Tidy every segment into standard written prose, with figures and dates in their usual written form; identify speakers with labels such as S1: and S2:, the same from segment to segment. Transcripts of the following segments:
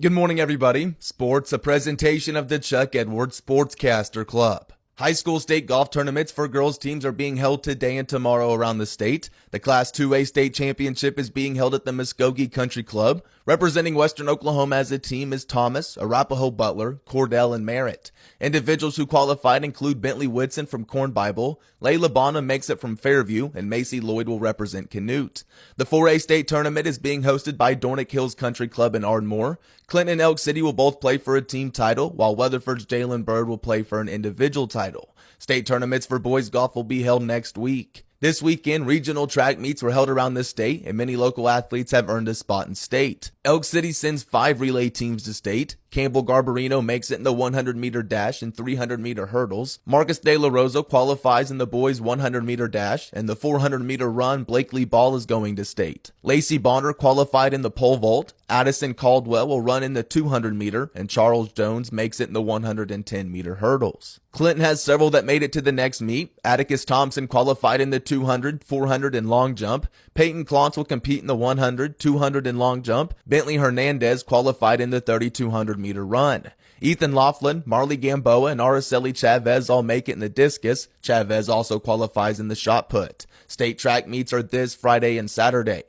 S1: Good morning, everybody. Sports, a presentation of the Chuck Edwards Sportscaster Club. High school state golf tournaments for girls teams are being held today and tomorrow around the state. The Class 2A state championship is being held at the Muskogee Country Club. Representing Western Oklahoma as a team is Thomas, Arapahoe Butler, Cordell, and Merritt. Individuals who qualified include Bentley Whitson from Corn Bible, Layla Bonham makes it from Fairview, and Macy Lloyd will represent Canute. The 4A state tournament is being hosted by Dornick Hills Country Club in Ardmore. Clinton and Elk City will both play for a team title, while Weatherford's Jalen Bird will play for an individual title. State tournaments for boys golf will be held next week. This weekend, regional track meets were held around the state, and many local athletes have earned a spot in state. Elk City sends 5 relay teams to state. Campbell Garbarino makes it in the 100-meter dash and 300-meter hurdles. Marcus De La Rosa qualifies in the boys' 100-meter dash, and the 400-meter run, Blakely Ball is going to state. Lacey Bonner qualified in the pole vault. Addison Caldwell will run in the 200-meter, and Charles Jones makes it in the 110-meter hurdles. Clinton has several that made it to the next meet. Atticus Thompson qualified in the 200, 400, and long jump. Peyton Clontz will compete in the 100, 200, and long jump. Bentley Hernandez qualified in the 3,200-meter run. Ethan Laughlin, Marley Gamboa, and Araceli Chavez all make it in the discus. Chavez also qualifies in the shot put. State track meets are this Friday and Saturday.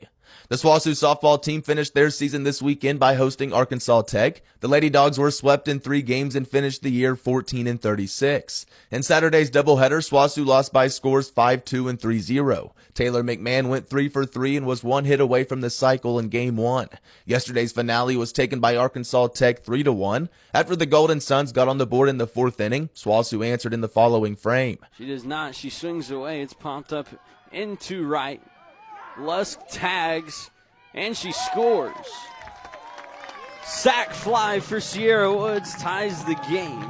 S1: The SWOSU softball team finished their season this weekend by hosting Arkansas Tech. The Lady Dogs were swept in 3 games and finished the year 14-36. In Saturday's doubleheader, SWOSU lost by scores 5-2 and 3-0. Taylor McMahon went 3 for 3 and was 1 hit away from the cycle in Game 1. Yesterday's finale was taken by Arkansas Tech 3-1. After the Golden Suns got on the board in the 4th inning, SWOSU answered in the following frame.
S2: She does not. She swings away. It's pumped up into right. Lusk tags, and she scores. Sack fly for Sierra Woods ties the game,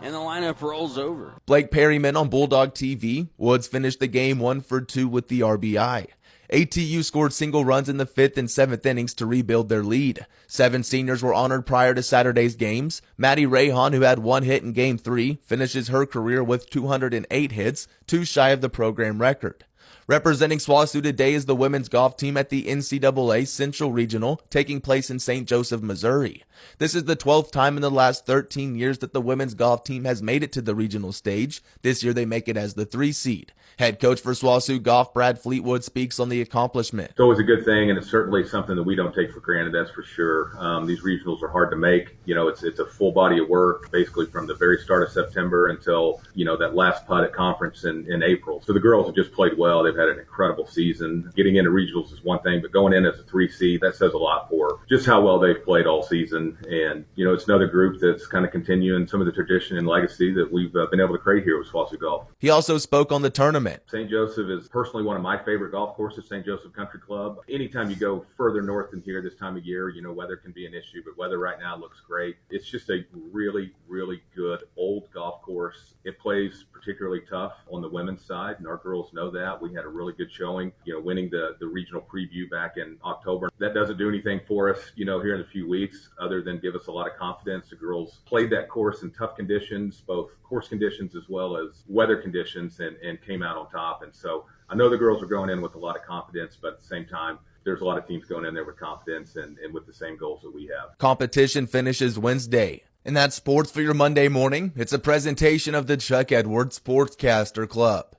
S2: and the lineup rolls over.
S1: Blake Perryman on Bulldog TV. Woods finished the game 1 for 2 with the RBI. ATU scored single runs in the 5th and 7th innings to rebuild their lead. 7 seniors were honored prior to Saturday's games. Maddie Rayhan, who had 1 hit in Game 3, finishes her career with 208 hits, 2 shy of the program record. Representing SWOSU today is the women's golf team at the NCAA Central Regional, taking place in St. Joseph, Missouri. This is the 12th time in the last 13 years that the women's golf team has made it to the regional stage. This year they make it as the 3 seed. Head coach for SWOSU Golf, Brad Fleetwood, speaks on the accomplishment.
S3: It's always a good thing, and it's certainly something that we don't take for granted, that's for sure. These regionals are hard to make. It's a full body of work, basically from the very start of September until, that last putt at conference in April. So the girls have just played well. They've had an incredible season. Getting into regionals is one thing, but going in as a 3 seed, that says a lot for just how well they've played all season. And, it's another group that's kind of continuing some of the tradition and legacy that we've been able to create here with SWOSU Golf.
S1: He also spoke on the tournament.
S3: St. Joseph is personally one of my favorite golf courses, St. Joseph Country Club. Anytime you go further north than here this time of year, weather can be an issue, but weather right now looks great. It's just a really, really good old golf course. It plays particularly tough on the women's side, and our girls know that. We had a really good showing, winning the regional preview back in October. That doesn't do anything for us, here in a few weeks, other than give us a lot of confidence. The girls played that course in tough conditions, both course conditions as well as weather conditions, and came out on top. And so I know the girls are going in with a lot of confidence, but at the same time, there's a lot of teams going in there with confidence and with the same goals that we have.
S1: Competition finishes Wednesday. And that's sports for your Monday morning. It's a presentation of the Chuck Edwards Sportscaster Club.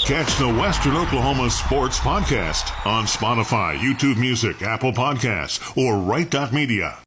S4: Catch the Western Oklahoma Sports Podcast on Spotify, YouTube Music, Apple Podcasts, or Right.Media.